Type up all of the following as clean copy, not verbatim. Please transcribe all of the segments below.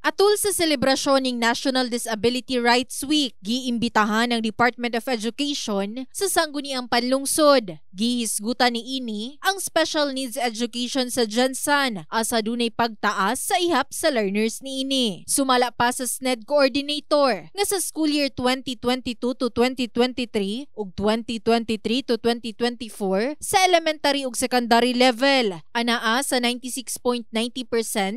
Atol sa selebrasyon ng National Disability Rights Week, giimbitahan ng Department of Education sa sangguniang panlungsod. Gihisgutan ni ini ang special needs education sa Jansan asa dunay pagtaas sa ihap sa learners ni ini. Sumala pa sa SNED coordinator nga sa school year 2022 to 2023 ug 2023 to 2024 sa elementary ug secondary level, anaa sa 96.90%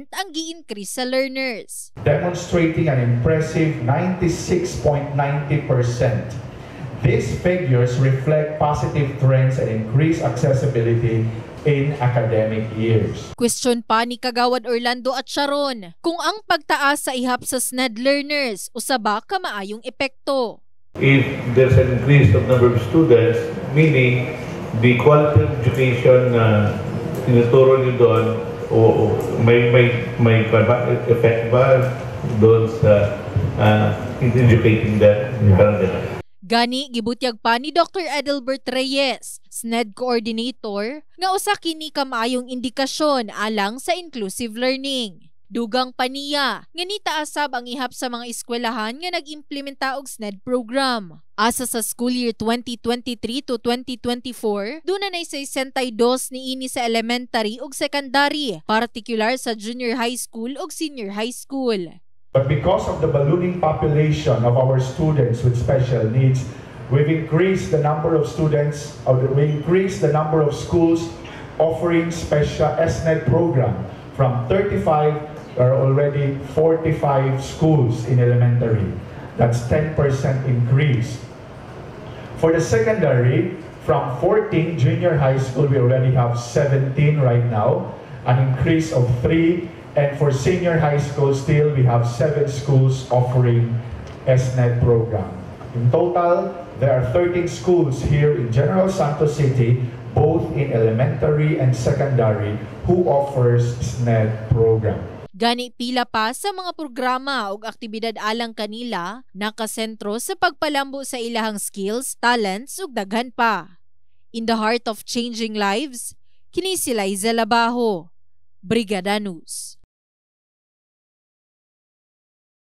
ang gi-increase sa learners. Demonstrating an impressive 96.90%. These figures reflect positive trends and increased accessibility in academic years. Question pa ni Kagawad Orlando at Sharon kung ang pagtaas sa ihap sa SNED learners usaba ka maayong epekto. If there's an increase of number of students, meaning the quality of education na tinuturo nyo doon, o may effect ba doon sa educating the current? Gani gibutyag pa ni Dr. Adelbert Reyes, SNED coordinator, nga usa kini ka maayong indikasyon alang sa inclusive learning. Dugang pa niya nga nitaasab ang ihap sa mga eskwelahan nga nag-implementa og SNED program. Asa sa school year 2023 to 2024, duna na 62 ni ini sa elementary ug secondary, particular sa junior high school ug senior high school. But because of the ballooning population of our students with special needs, we've increased the number of students, we increased the number of schools offering special SNED program from 35. There are already 45 schools in elementary. That's 10% increase. For the secondary, from 14 junior high school, we already have 17 right now, an increase of 3. And for senior high school, still we have 7 schools offering SNED program. In total, there are 13 schools here in General Santos City, both in elementary and secondary, who offers SNED program. Gani pila pa sa mga programa ug aktibidad alang kanila nakasentro sa pagpalambo sa ilahang skills, talents ug daghan pa. In the heart of changing lives, kini si Liza Labajo, Brigada News.